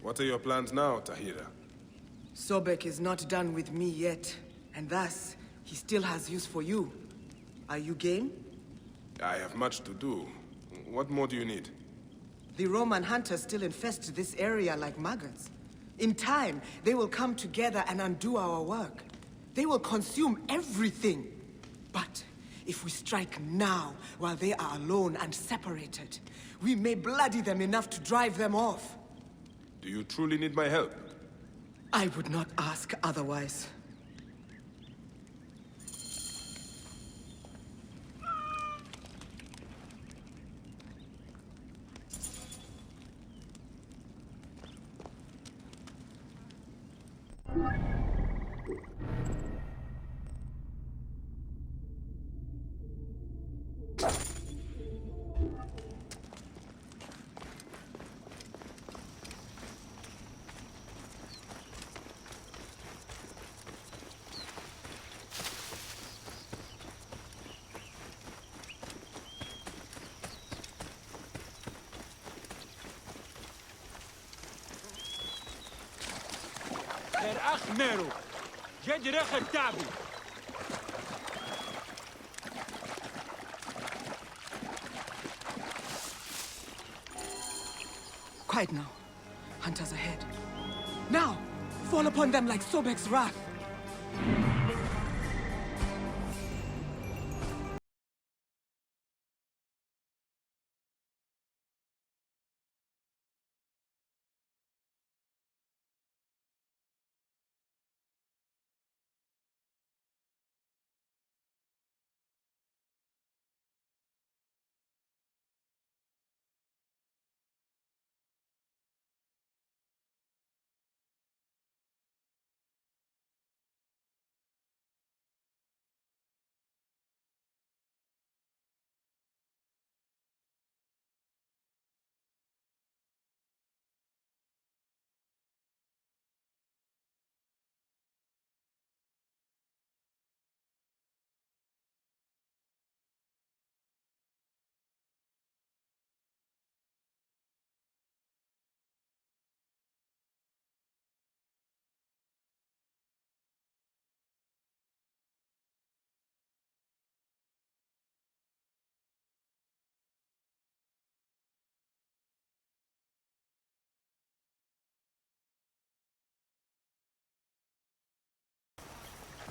What are your plans now, Tahira? Sobek is not done with me yet, and thus, he still has use for you. Are you game? I have much to do. What more do you need? The Roman hunters still infest this area like maggots. In time, they will come together and undo our work. They will consume everything. But if we strike now, while they are alone and separated, we may bloody them enough to drive them off. Do you truly need my help? I would not ask otherwise. ميرو جد رخ التعبي Quiet now. Hunters ahead. Now! Fall upon them like Sobek's wrath!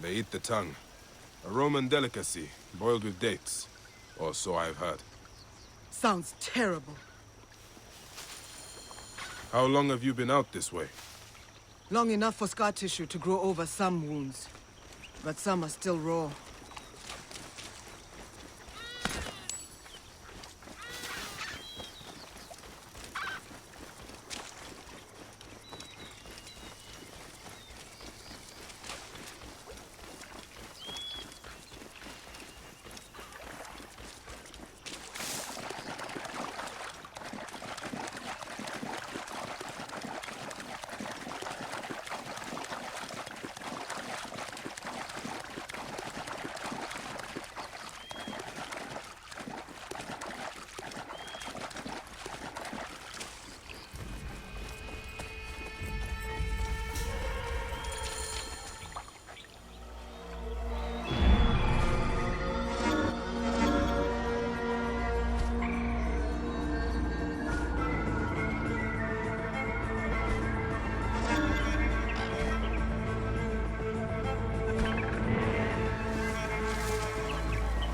They eat the tongue. A Roman delicacy, boiled with dates. Or so I've heard. Sounds terrible. How long have you been out this way? Long enough for scar tissue to grow over some wounds. But some are still raw.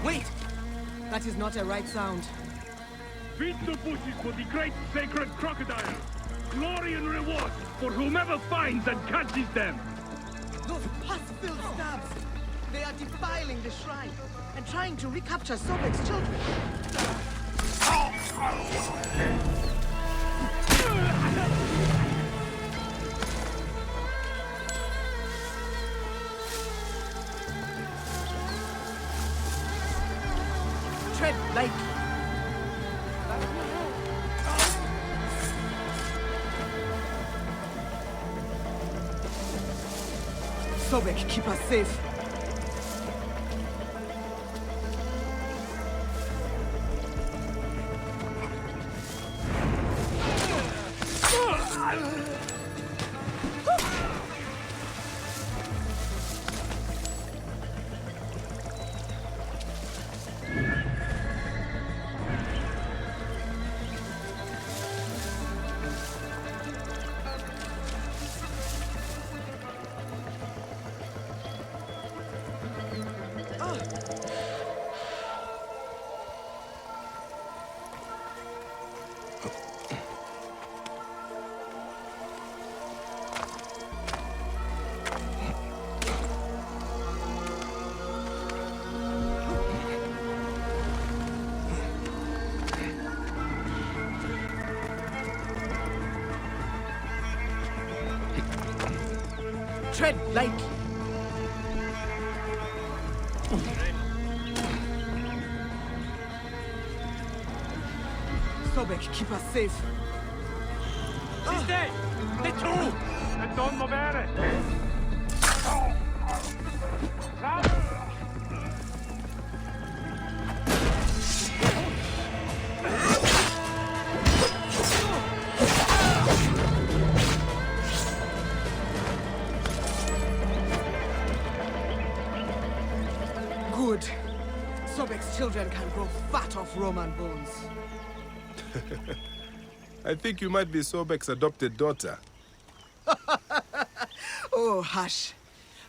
Wait! That is not a right sound. Beat the bushes for the great sacred crocodile! Glory and reward for whomever finds and catches them! Those pus-filled stabs! They are defiling the shrine and trying to recapture Sobek's children. Tread lightly. Sobek, keep us safe. Tread lightly. Sobek, keep us safe. Stay! The two! E non muovere! Good. Sobek's children can grow fat off Roman bones. I think you might be Sobek's adopted daughter. Oh, hush.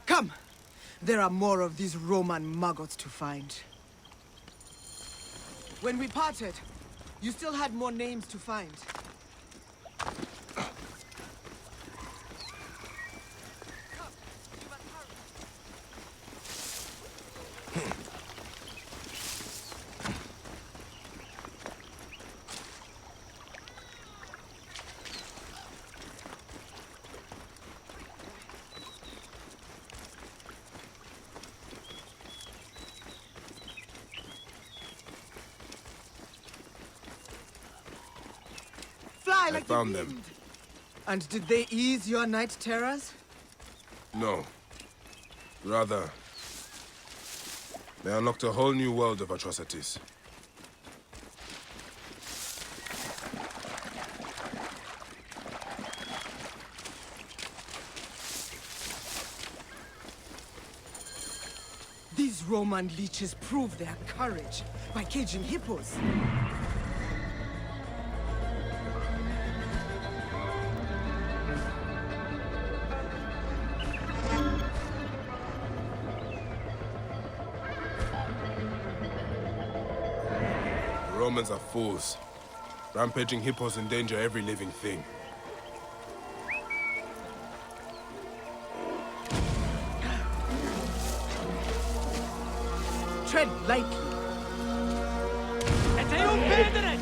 Come. There are more of these Roman maggots to find. When we parted, you still had more names to find. Fly like the found them. wind. And did they ease your night terrors? No. Rather, they unlocked a whole new world of atrocities. These Roman leeches prove their courage by caging hippos. The Romans are fools. Rampaging hippos endanger every living thing. Tread lightly. E sei un pedere!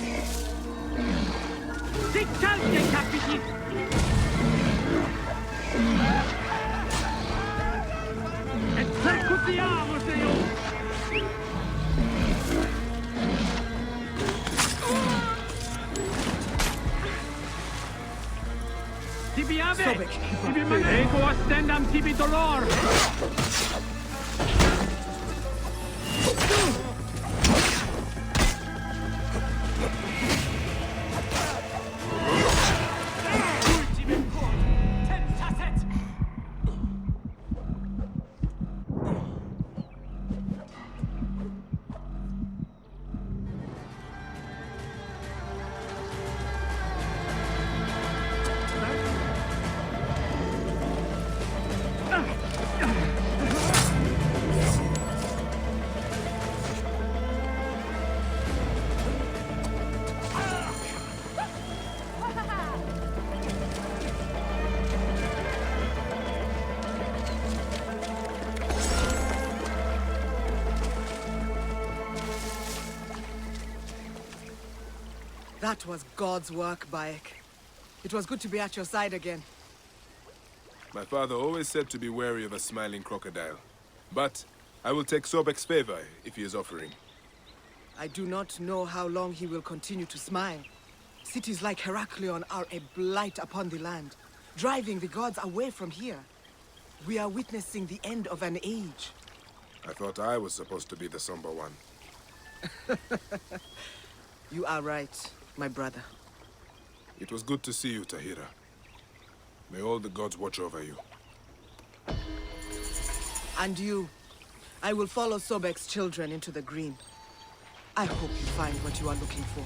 Ti calci, capiti! Executiamo, signor! Tibi ave! Sobek, Tibi manego ostendam tibi dolor! That was God's work, Bayek. It was good to be at your side again. My father always said to be wary of a smiling crocodile. But I will take Sobek's favor if he is offering. I do not know how long he will continue to smile. Cities like Heraklion are a blight upon the land, driving the gods away from here. We are witnessing the end of an age. I thought I was supposed to be the somber one. You are right, my brother. It was good to see you, Tahira. May all the gods watch over you. And you. I will follow Sobek's children into the green. I hope you find what you are looking for.